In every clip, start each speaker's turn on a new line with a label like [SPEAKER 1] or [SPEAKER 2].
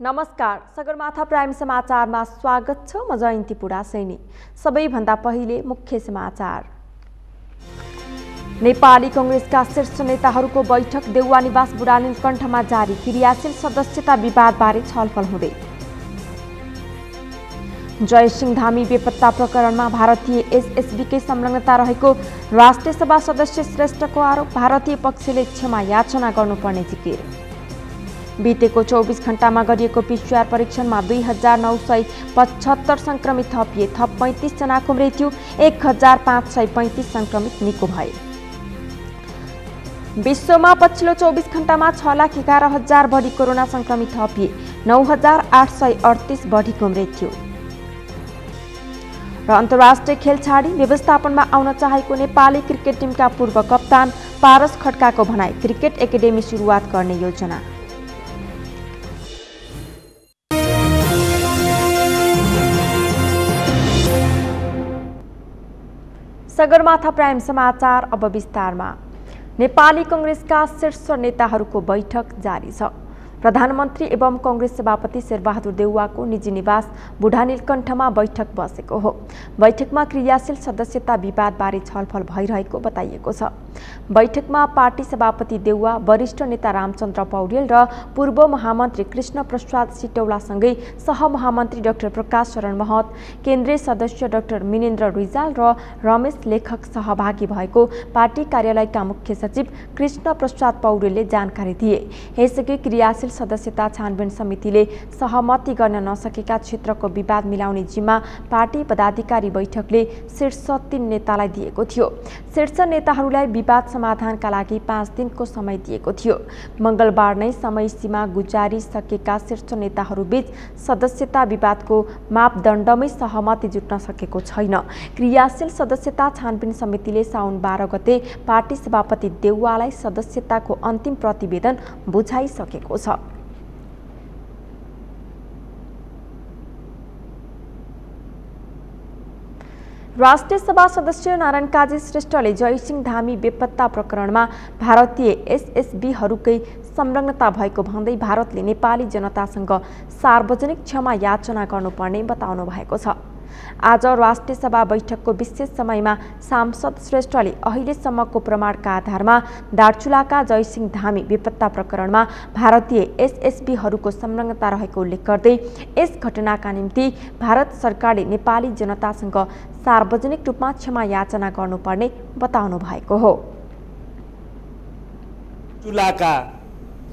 [SPEAKER 1] नमस्कार, सगरमाथा प्राइम समाचारमा स्वागत छ। म जयन्ती पुडा सैनी। सबैभन्दा पहिले मुख्य समाचार। नेपाली कांग्रेसका शीर्ष नेताहरूको बैठक देउवा निवास बुढानीलकण्ठमा जारी। क्रियाशील सदस्यता विवादबारे छलफल हुँदै। जयसिंह धामी बेपत्ता प्रकरणमा भारतीय एसएसबीकै संलग्नता रहेको राष्ट्रिय सभा सदस्य श्रेष्ठको आरोप। भारतीय पक्षले क्षमा याचना गर्नुपर्ने जिकिर। बितेको 24 घण्टामा गरिएको पीसीआर परीक्षणमा 2975 संक्रमित थपिए। थप 35 जनाको मृत्यु, 1535 संक्रमित निको भए। विश्वमा पछिल्लो 24 घण्टामा 6,11,000 बढी कोरोना संक्रमित थपिए। 9,838 बढीको मृत्यु। र अन्तर्राष्ट्रिय खेल छाडी व्यवस्थापनमा आउन चाहेको नेपाली क्रिकेट टिमका पूर्व कप्तान पारस खड्काको भनाई। क्रिकेट एकाडेमी सुरुवात गर्ने योजना। सगरमाथा प्राइम समाचार अब विस्तारमा। नेपाली कांग्रेसका शीर्ष नेताहरूको बैठक जारी छ। प्रधानमन्त्री एवं कांग्रेस सभापति शेरबहादुर देउवाको निजी निवास बुढानीलकण्ठमा बैठक बसेको हो। बैठकमा क्रियाशील सदस्यता विवादबारे छलफल भइरहेको बताइएको छ। बैठकमा पार्टी सभापति देउवा, वरिष्ठ नेता रामचन्द्र पौडेल र पूर्व महामन्त्री कृष्ण प्रसाद सिटौलासँगै सहमहामन्त्री डाक्टर प्रकाश शरण महत, केन्द्रीय सदस्य डाक्टर मिनेन्द्र रिजाल र रमेश लेखक सहभागी भएको पार्टी कार्यालयका मुख्य सचिव कृष्ण प्रसाद पौडेलले जानकारी दिए। यसअघि क्रियाशील सदस्यता छानबिन समितिले सहमति गर्न नसकेका क्षेत्रको विवाद मिलाउने जिम्मा पार्टी पदाधिकारी बैठकले शीर्ष 3 नेतालाई दिएको थियो। शीर्ष नेताहरूलाई विवाद समाधानका लागि 5 दिनको समय दिएको थियो। मंगलबार नै समय सीमा गुजारिसकेका शीर्ष नेताहरूबीच सदस्यता विवादको मापदण्डमै सहमति जुट्न सकेको छैन। क्रियाशील सदस्यता छानबिन समितिले साउन 12 गते पार्टी सभापति देउवालाई सदस्यताको अन्तिम प्रतिवेदन बुझाइसकेको छ। राष्ट्रिय सभा सदस्य नारायण काजी श्रेष्ठले जयसिंह धामी बेपत्ता प्रकरणमा भारतीय एसएसबीहरूकै संलग्नता भएको भन्दै भारतले नेपाली जनतासँग सार्वजनिक क्षमा याचना गर्नुपर्ने बताउनु भएको छ। आज राष्ट्रिय सभा बैठकको विशेष समयमा सांसद श्रेष्ठले अहिलेसम्मको प्रमाणका आधारमा दार्चुलाका जयसिंह धामी बेपत्ता प्रकरणमा भारतीय एसएसबीहरूको संलग्नता रहेको उल्लेख गर्दै यस घटनाका निम्ति भारत सरकारले नेपाली जनतासँग सार्वजनिक रूपमा क्षमा याचना गर्नुपर्ने बताउनु भएको हो।
[SPEAKER 2] दार्चुलाका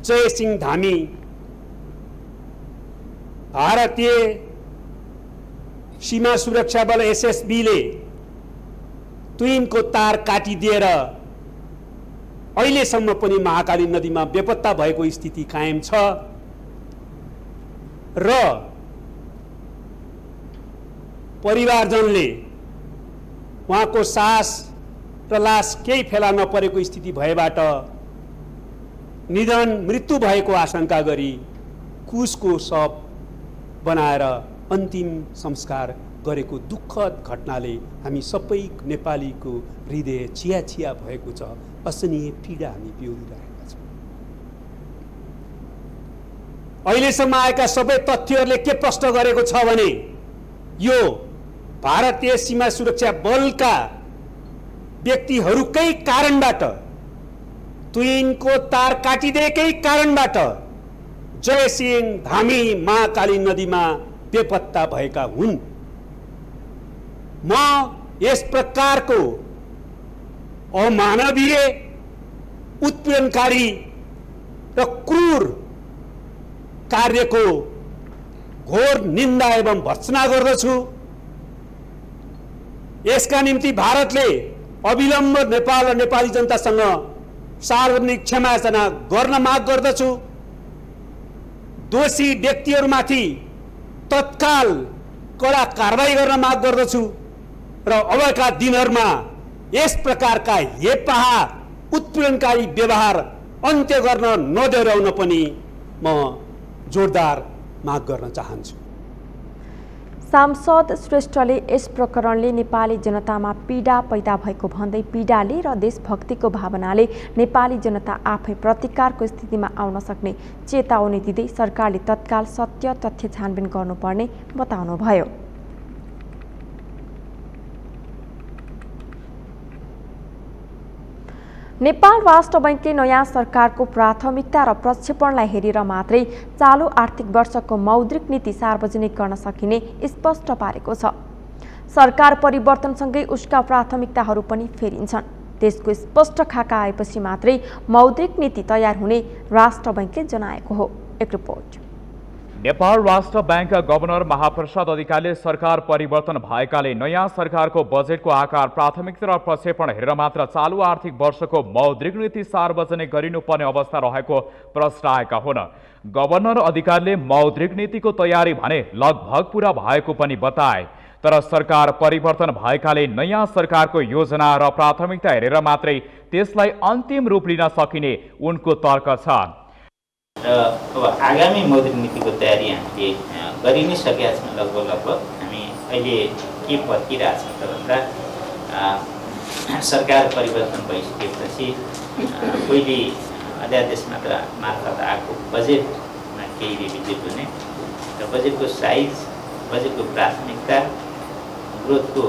[SPEAKER 2] जयसिंह धामी भारतीय सीमा सुरक्षा बल एसएसबीले तुइनको तार काटिदिएर अहिलेसम्म पनि महाकाली नदीमा बेपत्ता भएको स्थिति कायम छ र परिवारजनले उहाँको सास र लास केही फेला नपरेको स्थिति भएबाट निधन मृत्यु भएको आशंका गरी कुसको शव बनाएर अन्तिम संस्कार गरेको दुःखद घटनाले हामी सबै नेपालीको हृदय छिया छिया भएको छ। असहनीय पीडा हामी बिहोरिरहेका छौँ। अहिलेसम्म आएका सबै तथ्यहरूले के प्रश्न गरेको छ भने यो भारतीय सीमा सुरक्षा बलका व्यक्तिहरूकै कारणबाट, तुइनको तार काटिदिएकै कारणबाट जयसिंह धामी महाकाली नदीमा बेपत्ता भएका हुन्। म यस प्रकारको अमानवीय, उत्पीडनकारी र क्रूर कार्यको घोर निन्दा एवं भर्त्सना गर्दछु। यसका निम्ति भारतले अविलम्ब नेपाल र नेपाली जनतासँग सार्वजनिक क्षमायाचना गर्न माग गर्दछु। दोषी व्यक्तिहरूमाथि तत्काल कडा कारबाही गर्न माग गर्दछु र अबका दिनहरूमा यस प्रकारका हेपाहा उत्पीडनकारी व्यवहार अन्त्य गर्न नदोहोऱ्याउन पनि म जोरदार माग गर्न चाहन्छु।
[SPEAKER 1] सांसद श्रेष्ठले यस प्रकरणले नेपाली जनतामा पीडा पैदा भएको भन्दै पीडाले र देशभक्तिको भावनाले नेपाली जनता आफै प्रतिकारको स्थितिमा आउन सक्ने चेतावनी दिँदै सरकारले तत्काल सत्य तथ्य छानबिन गर्नुपर्ने बताउनुभयो। नेपाल राष्ट्र बैंकले नयाँ सरकारको प्राथमिकता र प्रक्षेपणलाई हेरेर मात्रै चालू आर्थिक वर्षको मौद्रिक नीति सार्वजनिक गर्न सकिने स्पष्ट पारेको छ। सरकार परिवर्तनसँगै उसका प्राथमिकताहरू पनि फेरिन्छन्। त्यसको स्पष्ट खाका आएपछि मात्रै मौद्रिक नीति तयार हुने राष्ट्र बैंकले जनाएको हो। एक रिपोर्ट।
[SPEAKER 3] नेपाल राष्ट्र बैंकका गभर्नर महाप्रसाद अधिकारीले सरकार परिवर्तन भएकाले नयाँ सरकारको बजेटको आकार प्राथमिकता र प्रक्षेपण हेरेर मात्र चालू आर्थिक वर्षको मौद्रिक नीति सार्वजनिक गरिनुपर्ने अवस्था रहेको प्रस्ताएका हुन्। गभर्नर अधिकारीले मौद्रिक नीतिको तयारी भने लगभग पूरा भएको पनि बताए, तर सरकार परिवर्तन भएकाले नयाँ सरकारको योजना र प्राथमिकता हेरेर मात्रै त्यसलाई अन्तिम रूप लिन सकिने उनको तर्क छ।
[SPEAKER 4] र अब आगामी मौद्रिक नीतिको तयारी हामीले गरि नै सकेका छौँ। लगभग हामी अहिले के पर्खिरहेका छौँ त भन्दा सरकार परिवर्तन भइसकेपछि पहिले अध्यादेश मार्फत आएको बजेटमा केही रिभिजिट हुने र बजेटको साइज, बजेटको प्राथमिकता, ग्रोथको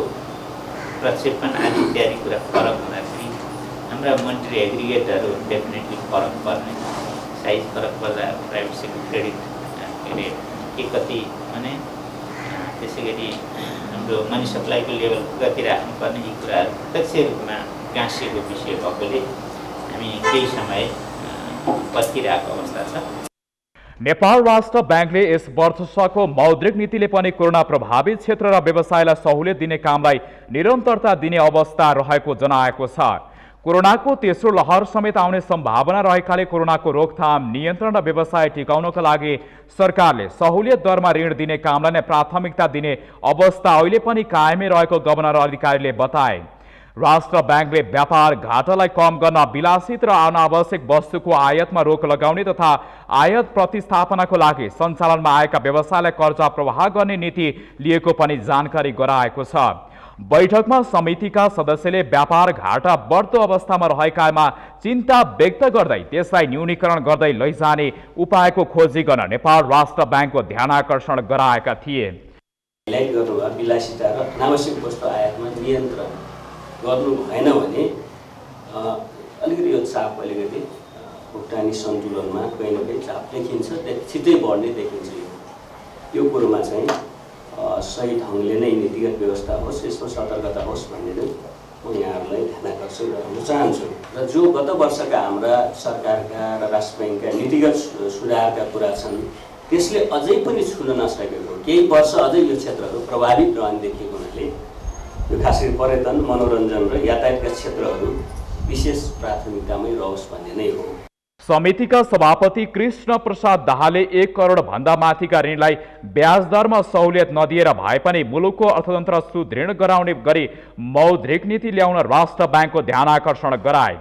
[SPEAKER 4] प्रक्षेपण आदि इत्यादि कुरा फरक हुँदाखेरि हाम्रा मोनिटरी एग्रिगेटहरू डेफिनेटली फरक पर्ने, साइज फरक पर्दा प्राइभेट सेक्टर क्रेडिट के अरे के कति भने त्यसै गरी हाम्रो मनी सप्लाईको लेभल कति राख्नुपर्ने यी कुराहरू प्रत्यक्ष रूपमा गाँसिएको विषय भएकोले हामी केही समय पर्खिरहेको अवस्था छ।
[SPEAKER 3] नेपाल राष्ट्र बैंकले यस वर्षको मौद्रिक नीतिले पनि कोरोना प्रभावित क्षेत्र र व्यवसायलाई सहुलियत दिने कामलाई निरन्तरता दिने अवस्था रहेको जनाएको छ। कोरोनाको तेस्रो लहर समेत आउने सम्भावना रहेकाले कोरोनाको रोकथाम, नियन्त्रण र व्यवसाय टिकाउनका लागि सरकारले सहुलियत दरमा ऋण दिने कामलाई नै प्राथमिकता दिने अवस्था अहिले पनि कायमै रहेको गभर्नर अधिकारीले बताए। राष्ट्र बैंकले व्यापार घाटालाई कम गर्न विलासित र अनावश्यक वस्तुको आयातमा रोक लगाउने तथा आयात प्रतिस्थापनाको लागि सञ्चालनमा आएका व्यवसायलाई कर्जा प्रवाह गर्ने नीति लिएको पनि जानकारी गराएको छ। बैठकमा समितिका सदस्यले व्यापार घाटा बढ्दो अवस्थामा रहेकामा चिन्ता व्यक्त गर्दै त्यसलाई न्यूनीकरण गर्दै लैजाने उपायको खोजी गर्न नेपाल राष्ट्र बैंकको ध्यानाकर्षण गराएका थिए।
[SPEAKER 5] हाइलाइट गर्नुभयो विलासिता र अनावश्यक वस्तु आयातमा नियन्त्रण गर्नु भएन भने अलिकति यो चाप अलिकति भुक्तानी सन्तुलनमा कहीँ न कहीँ चाप देखिन्छ, छिट्टै बढ्ने देखिन्छ। यो कुरोमा चाहिँ सही ढङ्गले नै नीतिगत व्यवस्था होस्, यसमा सतर्कता होस् भन्ने नै म यहाँहरूलाई ध्यानाकर्षण गराउन चाहन्छु। र जो गत वर्षका हाम्रा सरकारका र राष्ट्र बैंकका नीतिगत सुधारका कुरा छन् त्यसले अझै पनि छुन नसकेको, केही वर्ष अझै यो क्षेत्रहरू प्रभावित रहने देखिएको हुनाले यो खास गरी पर्यटन, मनोरञ्जन र यातायातका क्षेत्रहरू विशेष प्राथमिकतामै रहोस् भन्ने नै हो।
[SPEAKER 3] समितिका सभापति कृष्ण प्रसाद दाहालले 1 करोड भन्दा माथिका ऋणलाई ब्याज दरमा सहुलियत नदिएर भए पनि मुलुकको अर्थतन्त्र सुदृढ गराउने गरी मौद्रिक नीति ल्याउन राष्ट्र बैंकको ध्यानाकर्षण गराए।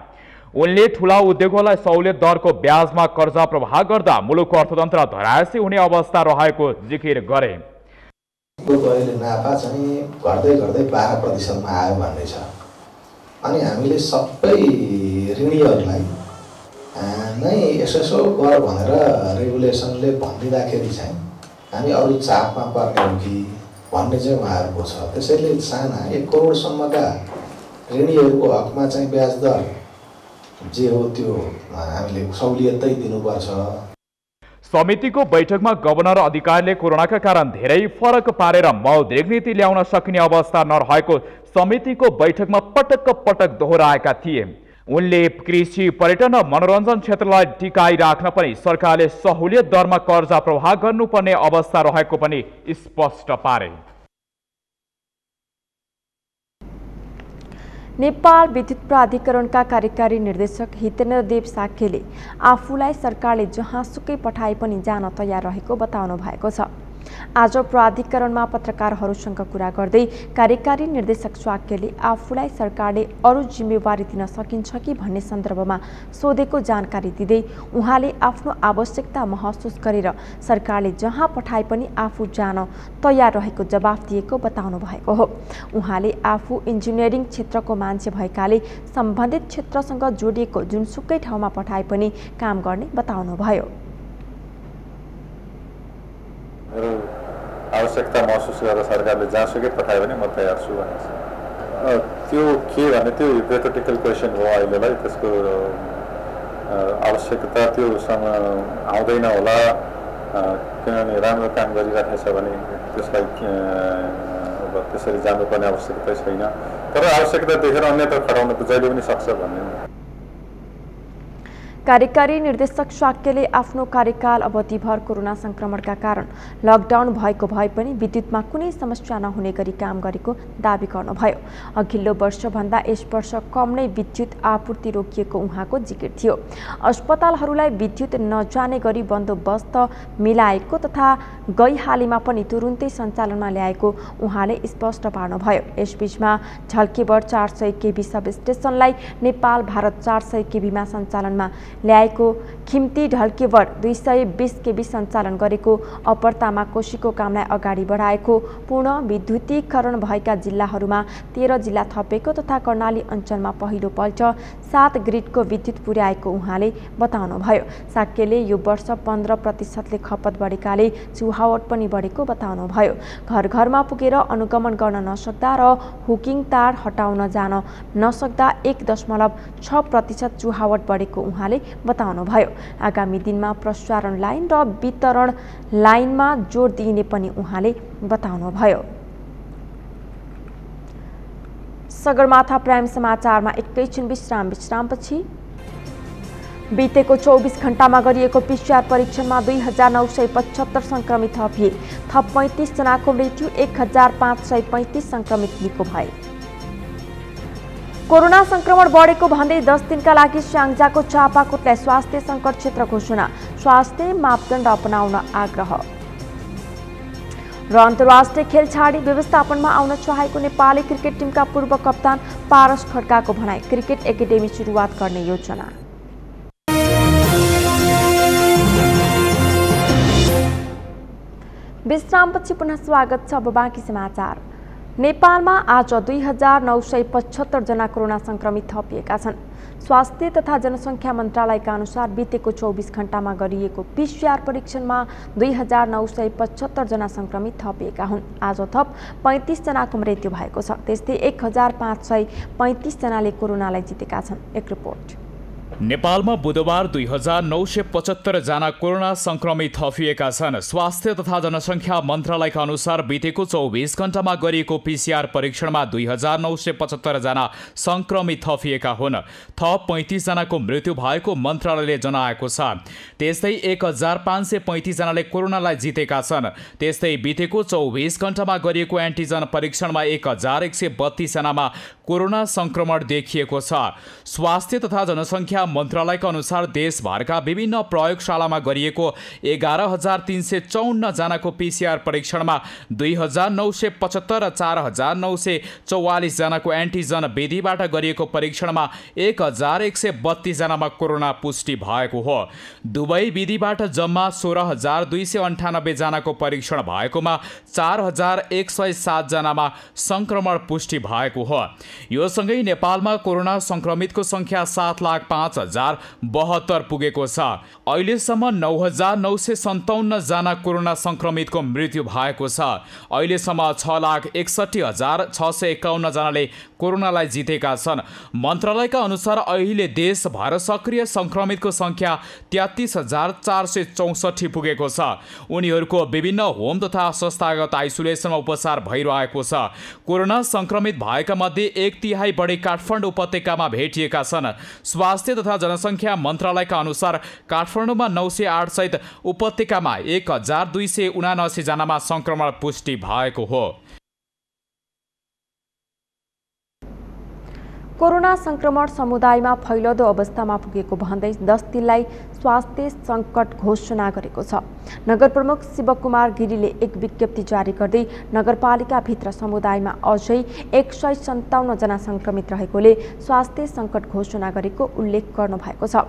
[SPEAKER 3] उनले ठूला उद्योगहरूलाई सहुलियत दरको ब्याजमा कर्जा प्रवाह गर्दा मुलुकको अर्थतन्त्र धरायसी हुने अवस्था रहेको जिकिर गरे।
[SPEAKER 6] अहिले नाफा चाहिँ घट्दै घट्दै 12% आयो भन्ने छ। अनि हामीले सबै ऋणीहरूलाई नै यसो गर भनेर रेगुलेसनले भनिदिँदाखेरि चाहिँ हामी अरू चापमा पर्ने कि भन्ने चाहिँ उहाँहरूको छ। त्यसैले साना 1 करोडसम्मका ऋणीहरूको हकमा चाहिँ ब्याज दर जे हो त्यो हामीले सहुलियतै दिनुपर्छ।
[SPEAKER 3] समितिको बैठकमा गभर्नर अधिकारीले कोरोनाका कारण धेरै फरक पारेर मौद्रिक नीति ल्याउन सकिने अवस्था नरहेको समितिको बैठकमा पटक पटक दोहोऱ्याएका थिए। उनले कृषि, पर्यटन र मनोरञ्जन क्षेत्रलाई टिकाइ राख्न पनि सरकारले सहुलियत दरमा कर्जा प्रवाह गर्नुपर्ने अवस्था रहेको पनि स्पष्ट पारे।
[SPEAKER 1] नेपाल विद्युत प्राधिकरणका कार्यकारी निर्देशक हितेन्द्र देव साक्यले आफूलाई सरकारले जहाँसुकै पठाए पनि जान तयार रहेको बताउनु भएको छ। आज प्राधिकरणमा पत्रकारहरूसँग कुरा गर्दै कार्यकारी निर्देशक स्वाक्यले आफूलाई सरकारले अरू जिम्मेवारी दिन सकिन्छ कि भन्ने सन्दर्भमा सोधेको जानकारी दिँदै उहाँले आफ्नो आवश्यकता महसुस गरेर सरकारले जहाँ पठाए पनि आफू जान तयार रहेको जवाफ दिएको बताउनु भएको हो। उहाँले आफू इन्जिनियरिङ क्षेत्रको मान्छे भएकाले सम्बन्धित क्षेत्रसँग जोडिएको जुनसुकै ठाउँमा पठाए पनि काम गर्ने बताउनुभयो।
[SPEAKER 7] मेरो आवश्यकता महसुस गरेर सरकारले जहाँसुकै पठायो भने म तयार छु भनेको त्यो के भने त्यो हिपोथेटिकल क्वेसन हो अहिलेलाई। त्यसको आवश्यकता त्योसँग आउँदैन होला, किनभने राम्रो काम गरिरहेको छ भने त्यसलाई अब त्यसरी जानुपर्ने आवश्यकता छैन। तर आवश्यकता देखेर अन्यत्र खटाउन त जहिले पनि सक्छ भन्ने।
[SPEAKER 1] कार्यकारी निर्देशक शाक्यले आफ्नो कार्यकाल अवधिभर कोरोना संक्रमणका कारण लकडाउन भएको भए पनि विद्युतमा कुनै समस्या नहुने गरी काम गरेको दावी गर्नुभयो। अघिल्लो वर्षभन्दा यस वर्ष कम नै विद्युत आपूर्ति रोकिएको उहाँको जिकिर थियो। अस्पतालहरूलाई विद्युत नजाने गरी बन्दोबस्त मिलाएको तथा गइहालीमा पनि तुरुन्तै सञ्चालनमा ल्याएको उहाँले स्पष्ट पार्नुभयो। यसबीचमा झल्केवर 400 केबी सब स्टेसनलाई नेपाल भारत 400 केबीमा सञ्चालनमा ल्याएको, खिम्ती ढल्केवर 220 केबी सञ्चालन गरेको, अपर्तामा कोशीको कामलाई अगाडि बढाएको, पूर्ण विद्युतीकरण भएका जिल्लाहरूमा 13 जिल्ला थपेको तथा कर्णाली अञ्चलमा पहिलोपल्ट 7 ग्रिडको विद्युत पुर्याएको उहाँले बताउनुभयो। शाक्यले यो वर्ष 15% खपत बढेकाले चुहावट पनि बढेको बताउनुभयो। घर घरमा पुगेर अनुगमन गर्न नसक्दा र हुकिङ तार हटाउन जान नसक्दा 1.6% चुहावट बढेको उहाँले बताउनुभयो। आगामी दिनमा प्रसारण लाइन र वितरण लाइनमा जोड दिइने पनि उहाँले बताउनुभयो। सगरमाथा प्राइम समाचारमा एकैछिन विश्रामपछि बितेको 24 घण्टामा गरिएको पीसीआर परीक्षणमा 2975 संक्रमित थपिए। थप 35 जनाको मृत्यु, 1535 संक्रमित निको भए। कोरोना संक्रमण बढेको भन्दै 10 दिनका लागि स्याङ्जाको चापाकोटलाई स्वास्थ्य सङ्कट क्षेत्र घोषणा, स्वास्थ्य मापदण्ड अपनाउन आग्रह। र अन्तर्राष्ट्रिय खेल छाडी व्यवस्थापनमा आउन चाहेको नेपाली क्रिकेट टिमका पूर्व कप्तान पारस खड्काको भनाई, क्रिकेट एकाडेमी सुरुवात गर्ने योजना। विश्रामपछि पुनः स्वागत छ। अब बाँकी समाचार। नेपालमा आज 2975 जना कोरोना संक्रमित थपिएका छन्। स्वास्थ्य तथा जनसङ्ख्या मन्त्रालयका अनुसार बितेको 24 घण्टामा गरिएको पीसीआर परीक्षणमा 2975 जना संक्रमित थपिएका हुन्। आज थप 35 जनाको मृत्यु भएको छ। त्यस्तै 1535 जनाले कोरोनालाई जितेका छन्। एक रिपोर्ट।
[SPEAKER 3] नेपालमा बुधबार 2975 जना कोरोना संक्रमित थपिएका छन्। स्वास्थ्य तथा जनसङ्ख्या मन्त्रालयका अनुसार बितेको 24 घण्टामा गरिएको पीसीआर परीक्षणमा 2975 जना संक्रमित थपिएका हुन्। थप 35 जनाको मृत्यु भएको मन्त्रालयले जनाएको छ। त्यस्तै 1535 जनाले कोरोनालाई जितेका छन्। त्यस्तै बितेको 24 घण्टामा गरिएको एन्टिजन परीक्षणमा 1132 जनामा कोरोना संक्रमण देखिएको छ। स्वास्थ्य तथा जनसङ्ख्या मन्त्रालयका अनुसार देशभरका विभिन्न प्रयोगशालामा गरिएको 11354 जनाको पीसीआर परीक्षणमा 2975 र 4944 जनाको एन्टिजन विधिबाट गरिएको परीक्षणमा 1132 जनामा कोरोना पुष्टि भएको हो। दुवै विधिबाट जम्मा 16298 जनाको परीक्षण भएकोमा 4107 जनामा संक्रमण पुष्टि भएको हो। यो सँगै नेपालमा कोरोना संक्रमितको संख्या 7,05,072 पुगेको छ। अहिलेसम्म 9,957 जना कोरोना संक्रमितको मृत्यु भएको छ। अहिलेसम्म 6,61,651 जनाले कोरोनालाई जितेका छन्। मन्त्रालयका अनुसार अहिले देशभर सक्रिय संक्रमितको संख्या 33,464 पुगेको छ। उनीहरूको विभिन्न होम तथा संस्थागत आइसोलेसनमा उपचार भइरहेको छ। कोरोना संक्रमित भएका मध्ये 1/3 बढी काठमाडौँ उपत्यकामा भेटिएका छन्। स्वास्थ्य तथा जनसङ्ख्या मन्त्रालयका अनुसार काठमाडौँमा 908 सहित उपत्यकामा 1279 जनामा संक्रमण पुष्टि भएको हो।
[SPEAKER 1] कोरोना संक्रमण समुदायमा फैलदो अवस्थामा पुगेको भन्दै 10 दिनलाई स्वास्थ्य सङ्कट घोषणा गरेको छ। नगर प्रमुख शिवकुमार गिरीले एक विज्ञप्ति जारी गर्दै नगरपालिकाभित्र समुदायमा अझै 157 जना संक्रमित रहेकोले स्वास्थ्य सङ्कट घोषणा गरेको उल्लेख गर्नुभएको छ।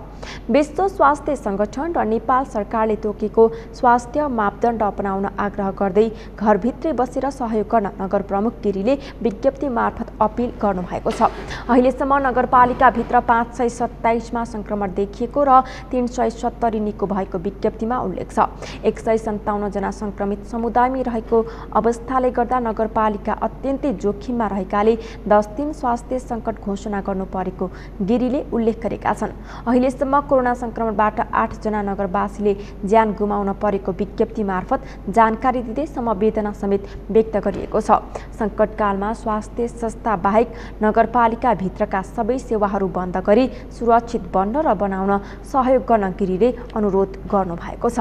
[SPEAKER 1] विश्व स्वास्थ्य संगठन र नेपाल सरकारले तोकेको स्वास्थ्य मापदण्ड अपनाउन आग्रह गर्दै घरभित्रै बसेर सहयोग गर्न नगर प्रमुख गिरीले विज्ञप्ति मार्फत अपील गर्नुभएको छ। अहिलेसम्म नगरपालिकाभित्र 527 मा संक्रमण देखिएको र 370 निको भएको विज्ञप्तिमा उल्लेख छ। 157 जना संक्रमित समुदायमै रहेको अवस्थाले गर्दा नगरपालिका अत्यन्तै जोखिममा रहेकाले 10 दिन स्वास्थ्य सङ्कट घोषणा गर्नु परेको गिरीले उल्लेख गरेका छन्। अहिलेसम्म कोरोना संक्रमणबाट 8 जना नगरवासीले ज्यान गुमाउन परेको विज्ञप्ति मार्फत जानकारी दिँदै समवेदना समेत व्यक्त गरिएको छ। सङ्कटकालमा स्वास्थ्य संस्था बाहेक नगरपालिका भित्रका सबै सेवाहरू बन्द गरी सुरक्षित बन्न र बनाउन सहयोग गर्न गिरीले अनुरोध गर्नुभएको छ।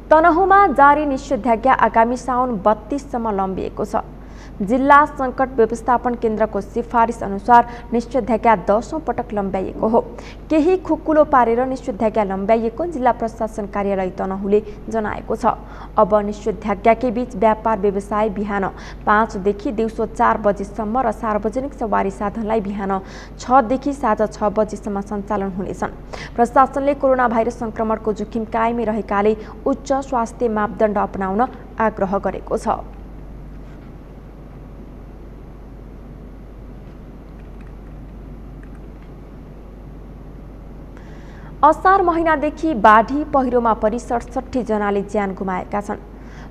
[SPEAKER 1] तनहुँमा जारी निषेधाज्ञा आगामी साउन 32 सम्म लम्बिएको छ। जिल्ला सङ्कट व्यवस्थापन केन्द्रको सिफारिस अनुसार निषेधाज्ञा 10औं पटक लम्ब्याइएको हो। केही खुकुलो पारेर निषेधाज्ञा लम्ब्याइएको जिल्ला प्रशासन कार्यालय तनहुँले जनाएको छ। अब निषेधाज्ञाकै बीच व्यापार व्यवसाय बिहान 5 देखि दिउँसो 4 बजेसम्म र सार्वजनिक सवारी साधनलाई बिहान 6 देखि साँझ 6 बजेसम्म सञ्चालन हुनेछन्। प्रशासनले कोरोना भाइरस संक्रमणको जोखिम कायमै रहेकाले उच्च स्वास्थ्य मापदण्ड अपनाउन आग्रह गरेको छ। असार महिनादेखि बाढी पहिरोमा परि 67 जनाले ज्यान गुमाएका छन्।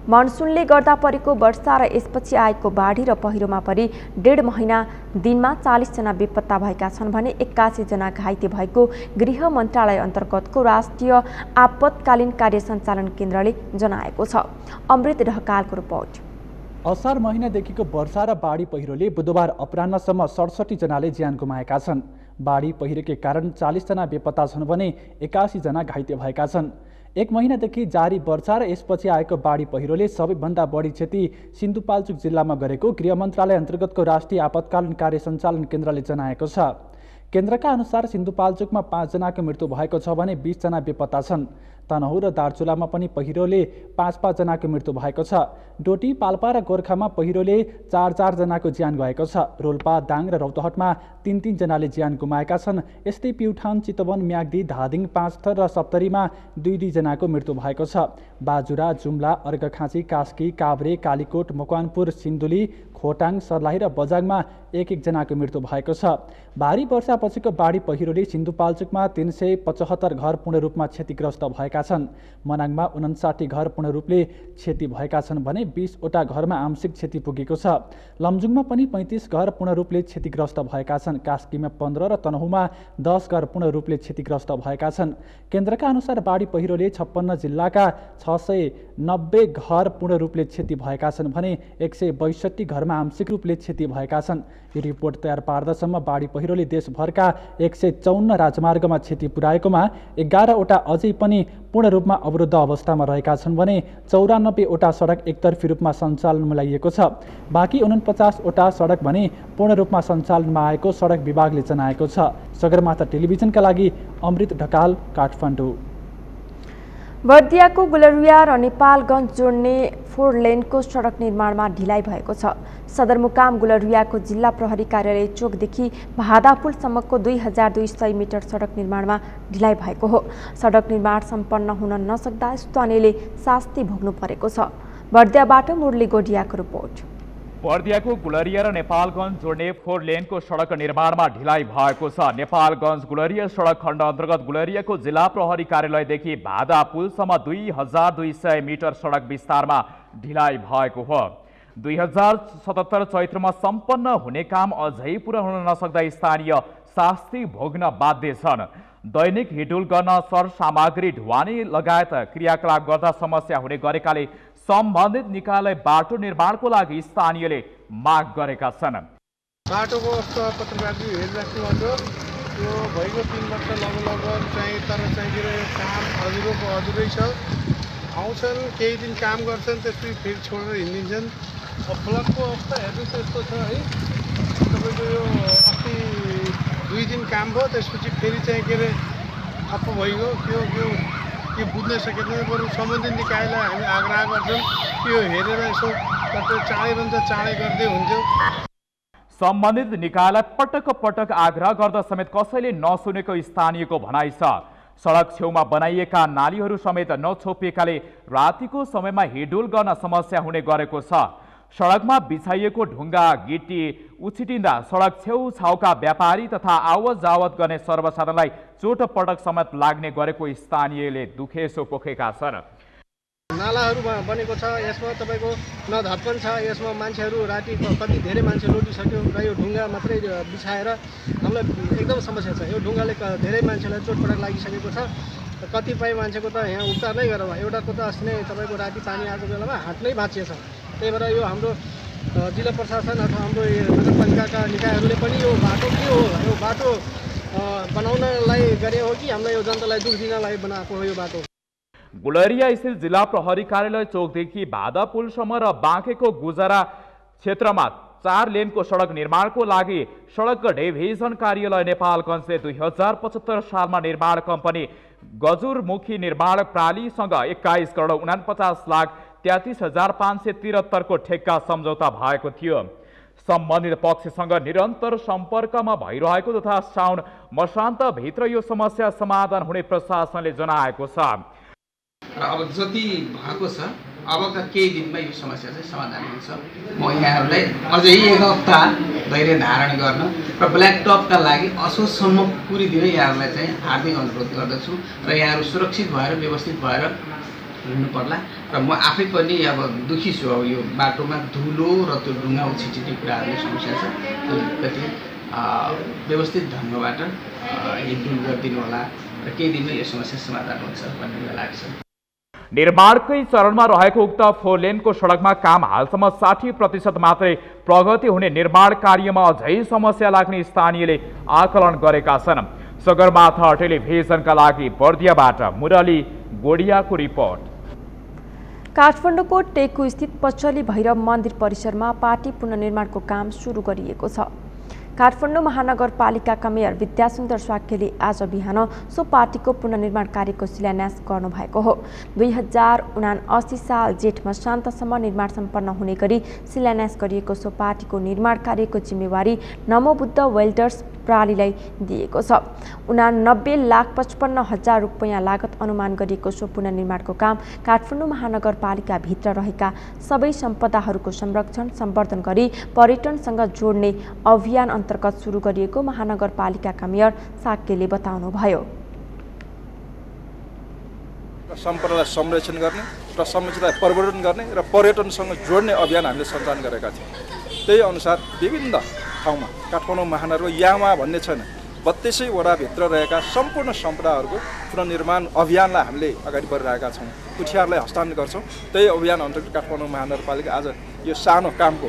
[SPEAKER 1] मनसुनले गर्दा परेको वर्षा र यसपछि आएको बाढी र पहिरोमा परि 1.5 महिना दिनमा 40 जना बेपत्ता भएका छन् भने 81 जना घाइते भएको गृह मन्त्रालय अन्तर्गतको राष्ट्रिय आपतकालीन कार्य सञ्चालन केन्द्रले जनाएको छ। अमृत ढकालको रिपोर्ट।
[SPEAKER 8] असार महिनादेखिको वर्षा र बाढी पहिरोले बुधबार अपराह्नसम्म 67 जनाले ज्यान गुमाएका छन्। बाढी पहिरोकै कारण 40 जना बेपत्ता छन् भने 81 जना घाइते भएका छन्। 1 महिनादेखि जारी वर्षा र यसपछि आएको बाढी पहिरोले सबैभन्दा बढी क्षति सिन्धुपाल्चोक जिल्लामा गरेको गृह मन्त्रालय अन्तर्गतको राष्ट्रिय आपतकालीन कार्य सञ्चालन केन्द्रले जनाएको छ। केन्द्रका अनुसार सिन्धुपाल्चोकमा 5 जनाको मृत्यु भएको छ भने 20 जना बेपत्ता छन्। तनहुँ र दार्चुलामा पनि पहिरोले 5-5 जनाको मृत्यु भएको छ। डोटी, पाल्पा र गोर्खामा पहिरोले 4-4 जनाको ज्यान गएको छ। रोल्पा, दाङ र रौतहटमा 3-3 जनाले ज्यान गुमाएका छन्। यस्तै प्युठान, चितवन, म्याग्दी, धादिङ, पाँचथर र सप्तरीमा 2-2 जनाको मृत्यु भएको छ। बाजुरा, जुम्ला, अर्घखाँची, कास्की, काभ्रे, कालीकोट, मकवानपुर, सिन्धुली, खोटाङ, सर्लाही र बजाङमा 1-1 जनाको मृत्यु भएको छ। भारी वर्षापछिको बाढी पहिरोले सिन्धुपाल्चोकमा 375 घर पूर्ण रूपमा क्षतिग्रस्त भएका छन्। मनाङमा 59 घर पूर्ण रूपले क्षति भएका छन् भने 20 वटा घरमा आंशिक क्षति पुगेको छ। लमजुङमा पनि 35 घर पूर्ण रूपले क्षतिग्रस्त भएका छन्। कास्कीमा 15 र तनहुँमा 10 घर पूर्ण रूपले क्षतिग्रस्त भएका छन्। केन्द्रका अनुसार बाढी पहिरोले 56 जिल्लाका 690 घर पूर्ण रूपले क्षति भएका छन् भने 162 घरमा आंशिक रूपले क्षति भएका छन्। यो रिपोर्ट तयार पार्दासम्म बाढी पहिरोले देशभरका 154 राजमार्गमा क्षति पुर्याएकोमा 11 वटा अझै पनि पूर्ण रूपमा अवरुद्ध अवस्थामा रहेका छन् भने 94 वटा सडक एकतर्फी रूपमा सञ्चालनमा ल्याइएको छ। बाँकी 49 वटा सडक भने पूर्ण रूपमा सञ्चालनमा आएको सडक विभागले जनाएको छ। सगरमाथा टेलिभिजनका लागि अमृत ढकाल, काठमाडौँ।
[SPEAKER 1] बर्दियाको गुलरिया र नेपालगञ्ज जोड्ने 4 लेनको सडक निर्माणमा ढिलाइ भएको छ। सदरमुकाम गुलरियाको जिल्ला प्रहरी कार्यालय चोकदेखि भादापुलसम्मको 2200 मिटर सडक निर्माणमा ढिलाइ भएको हो। सडक निर्माण सम्पन्न हुन नसक्दा स्थानीयले शास्ति भोग्नु परेको छ। बर्दियाबाट मुरली गोडियाको रिपोर्ट।
[SPEAKER 3] बर्दियाको गुलरिया र नेपालगञ्ज जोड्ने 4 लेनको सडक निर्माणमा ढिलाइ भएको छ। नेपालगञ्ज गुलरिया सडक खण्ड अन्तर्गत गुलरियाको जिल्ला प्रहरी कार्यालयदेखि भादापुलसम्म 2200 मिटर सडक विस्तारमा ढिलाइ भएको हो। 2077 चैत्रमा सम्पन्न हुने काम अझै पुरा हुन नसक्दा स्थानीय शास्ति भोग्न बाध्य छन्। दैनिक हिडुल गर्न सरसामग्री ढुवानी लगायत क्रियाकलाप गर्दा समस्या हुने गरेकाले सम्बन्धित निकायलाई बाटो निर्माणको लागि स्थानीयले माग गरेका छन्।
[SPEAKER 9] बाटोको अवस्था पत्रकारले हेरिराख्नु भयो। यो भइगयो 3 वर्ष लगभग चाहिँ तर चाहिँ यो काम अधुरै छ। आउँछन् केही दिन काम गर्छन् त्यसपछि फेरि छोडेर हिँडिन्छन्। ब्लकको अवस्था हेर्नुहोस् यस्तो छ है। तपाईँको यो अस्ति 2 दिन काम भयो, त्यसपछि फेरि चाहिँ के अरे ठप्प भइगयो। त्यो बुझ्न सकेन। बरु सम्बन्धित निकायलाई हामी आग्रह गर्छौँ कि यो हेरेर यसो चाँडै भन्छ चाँडै गर्दै हुन्थ्यो।
[SPEAKER 3] सम्बन्धित निकायलाई पटक पटक आग्रह गर्दा समेत कसैले नसुनेको स्थानीयको भनाइ छ। सडक छेउमा बनाइएका नालीहरू समेत नछोपिएकाले रातिको समयमा हिडुल गर्न समस्या हुने गरेको छ। सडकमा बिछाइएको ढुङ्गा गिटी उछिटिँदा सडक छेउछाउका व्यापारी तथा आवत जावत गर्ने सर्वसाधारणलाई चोटपटक समेत लाग्ने गरेको स्थानीयले दुखेसो पोखेका छन्।
[SPEAKER 9] नालाहरू बनेको छ, यसमा तपाईँको न धप्पन छ, यसमा मान्छेहरू राति कति धेरै मान्छे लुटिसक्यो र यो ढुङ्गा मात्रै बिछाएर हामीलाई एकदम समस्या छ। यो ढुङ्गाले धेरै मान्छेलाई चोटपटक लागिसकेको छ। कतिपय मान्छेको त यहाँ उपचार नै गरेर एउटाको त अस्ति नै तपाईँको राति पानी आएको बेलामा हात नै भाँचिएछ। त्यही भएर यो हाम्रो जिल्ला प्रशासन अथवा हाम्रो नगरपालिकाका निकायहरूले पनि यो बाटो के हो, यो बाटो बनाउनलाई गरे हो कि हामीलाई यो जनतालाई दुख दिनलाई बनाएको हो यो बाटो।
[SPEAKER 3] गुलरिया स्थित जिल्ला प्रहरी कार्यालय चौकदेखि बाधा पुलसम्म र बाँकेको गुजरा क्षेत्रमा 4 लेनको सडक निर्माणको लागि सडक डिभिजन कार्यालय नेपालगञ्जले 2075 सालमा निर्माण कम्पनी गजुरमुखी निर्माण प्रालीसँग 21 करोड 49,33,573 को ठेक्का सम्झौता भएको थियो। सम्बन्धित पक्षसँग निरन्तर सम्पर्कमा भइरहेको तथा साउन मसान्तभित्र यो समस्या समाधान हुने प्रशासनले जनाएको छ।
[SPEAKER 10] र अब जति भएको छ अबका केही दिनमा यो समस्या चाहिँ समाधान हुन्छ। म यहाँहरूलाई अझै 1 हप्ता धैर्य धारण गर्न र ब्ल्याक टपका लागि असोजसम्म पुरिदिन यहाँहरूलाई चाहिँ हार्दिक अनुरोध गर्दछु र यहाँहरू सुरक्षित भएर व्यवस्थित भएर हिँड्नु पर्ला। र म आफै पनि अब दुखी छु। अब यो बाटोमा धुलो र त्यो ढुङ्गा उछिटिने कुराहरूले समस्या छ। अलिकति व्यवस्थित ढङ्गबाट हिँडडुल गरिदिनु होला र केही दिनमा यो समस्या समाधान हुन्छ भन्ने मलाई लाग्छ।
[SPEAKER 3] निर्माणकै चरणमा रहेको उक्त 4 लेनको सडकमा काम हालसम्म 60% मात्रै प्रगति हुने निर्माण कार्यमा अझै समस्या लाग्ने स्थानीयले आकलन गरेका छन्। सगरमाथा टेलिभिजनका लागि बर्दियाबाट मुरली गोडियाको रिपोर्ट।
[SPEAKER 1] काठमाडौँको टेकु स्थित पचली भैरव मन्दिर परिसरमा पार्टी पुनर्निर्माणको काम सुरु गरिएको छ। काठमाडौँ महानगरपालिकाका मेयर विद्यासुन्दर स्वाक्यले आज बिहान सो पार्टीको पुनर्निर्माण कार्यको शिलान्यास गर्नुभएको हो। 2079 साल जेठ मसान्तसम्म निर्माण सम्पन्न हुने गरी शिलान्यास गरिएको सो पार्टीको निर्माण कार्यको जिम्मेवारी नमोबुद्ध वेल्डर्स प्रालीलाई दिएको छ। 89,55,000 रुपैयाँ लागत अनुमान गरिएको सो पुनर्निर्माणको काम काठमाडौँ महानगरपालिकाभित्र रहेका सबै सम्पदाहरूको संरक्षण सम्वर्धन गरी पर्यटनसँग जोड्ने अभियान अन्तर्गत सुरु गरिएको महानगरपालिकाका मेयर साक्यले बताउनुभयो।
[SPEAKER 11] सम्पदालाई संरक्षण गर्ने र समुचितलाई परिवर्तन गर्ने र पर्यटनसँग जोड्ने अभियान हामीले सञ्चालन गरेका थियौँ। त्यही अनुसार विभिन्न ठाउँमा काठमाडौँ महानगरको यामा भन्ने छैन 32 वडाभित्र रहेका सम्पूर्ण सम्पदाहरूको पुनर्निर्माण अभियानलाई हामीले अगाडि बढिरहेका छौँ। कुठियाहरूलाई हस्तान्तरण गर्छौँ। त्यही अभियान अन्तर्गत काठमाडौँ महानगरपालिका आज यो सानो कामको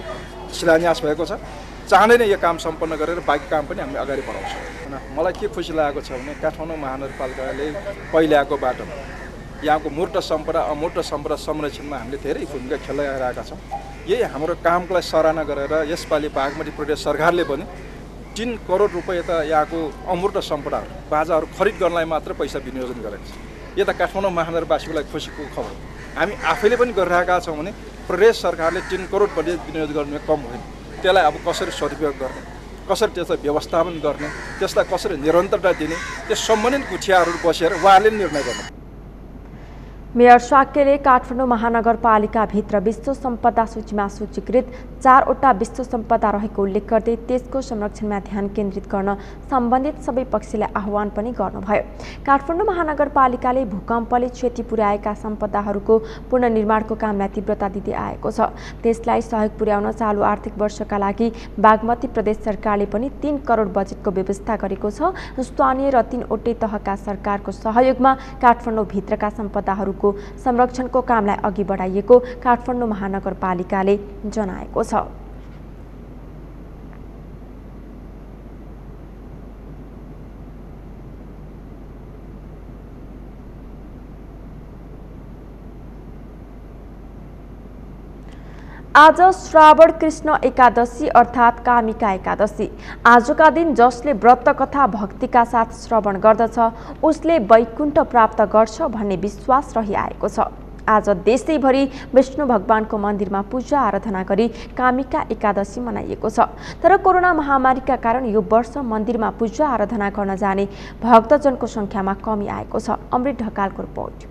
[SPEAKER 11] शिलान्यास भएको छ। चाँडै नै यो काम सम्पन्न गरेर बाँकी काम पनि हामीले अगाडि बढाउँछौँ। मलाई के खुसी लागेको छ भने काठमाडौँ महानगरपालिकाले पहिल्याएको बाटो यहाँको मूर्त सम्पदा अमूर्त सम्पदा संरक्षणमा हामीले धेरै भूमिका खेलाइरहेका छौँ। यही हाम्रो कामलाई सराहना गरेर यसपालि बागमती प्रदेश सरकारले पनि 3 करोड रुपैयाँ त यहाँको अमूर्त सम्पदाहरू बाजाहरू खरिद गर्नलाई मात्र पैसा विनियोजन गरेको छ। यो त काठमाडौँ महानगरवासीको लागि खुसीको खबर। हामी आफैले पनि गरिरहेका छौँ भने प्रदेश सरकारले 3 करोड बजेट विनियोजन गर्ने कम होइन। त्यसलाई अब कसरी सदुपयोग गर्ने, कसरी त्यसलाई व्यवस्थापन गर्ने, त्यसलाई कसरी निरन्तरता दिने, त्यो सम्बन्धित गुठियाहरू बसेर उहाँहरूले निर्णय गर्नु।
[SPEAKER 1] मेयर शाक्यले काठमाडौँ महानगरपालिकाभित्र विश्व सम्पदा सूचीमा सूचीकृत 4वटा विश्व सम्पदा रहेको उल्लेख गर्दै त्यसको संरक्षणमा ध्यान केन्द्रित गर्न सम्बन्धित सबै पक्षलाई आह्वान पनि गर्नुभयो। काठमाडौँ महानगरपालिकाले भूकम्पले क्षति पुर्याएका सम्पदाहरूको पुनर्निर्माणको कामलाई तीव्रता दिँदै आएको छ। त्यसलाई सहयोग पुर्याउन चालु आर्थिक वर्षका लागि बागमती प्रदेश सरकारले पनि 3 करोड बजेटको व्यवस्था गरेको छ। स्थानीय र 3वटै तहका सरकारको सहयोगमा काठमाडौँ भित्रका सम्पदाहरू संरक्षणको कामलाई अघि बढाइएको काठमाडौँ महानगरपालिकाले जनाएको छ। आज श्रावण कृष्ण एकादशी अर्थात् कामिका एकादशी। आजका दिन जसले व्रत कथा भक्तिका साथ श्रवण गर्दछ उसले वैकुण्ठ प्राप्त गर्छ भन्ने विश्वास रहिआएको छ। आज देशैभरि विष्णु भगवानको मन्दिरमा पूजा आराधना गरी कामिका एकादशी मनाइएको छ। तर कोरोना महामारीका कारण यो वर्ष मन्दिरमा पूजा आराधना गर्न जाने भक्तजनको संख्यामा कमी आएको छ। अमृत ढकालको रिपोर्ट।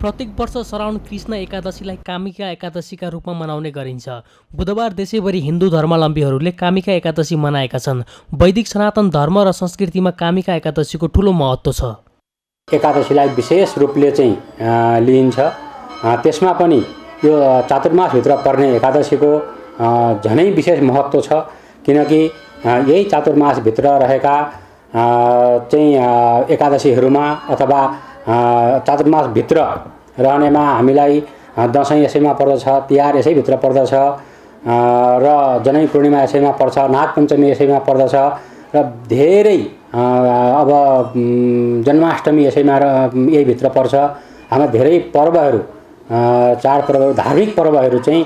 [SPEAKER 12] प्रत्येक वर्ष श्रावण कृष्ण एकादशीलाई कामिका एकादशीका रूपमा मनाउने गरिन्छ। बुधबार देशैभरि हिन्दू धर्मावलम्बीहरूले कामिका एकादशी मनाएका छन्। वैदिक सनातन धर्म र संस्कृतिमा कामिका एकादशीको ठूलो महत्त्व छ।
[SPEAKER 13] एकादशीलाई विशेष रूपले चाहिँ लिइन्छ। त्यसमा पनि यो चातुर्मासभित्र पर्ने एकादशीको झनै विशेष महत्त्व छ, किनकि यही चातुर्मासभित्र रहेका चाहिँ एकादशीहरूमा अथवा चातुर्मासभित्र रहनेमा हामीलाई दसैँ यसैमा पर्दछ, तिहार यसैभित्र पर्दछ र जनै पूर्णिमा यसैमा पर्छ, नागपञ्चमी यसैमा पर्दछ र धेरै अब जन्माष्टमी यसैमा यहीभित्र पर्छ। हाम्रा धेरै पर्वहरू, चाडपर्वहरू, धार्मिक पर्वहरू चाहिँ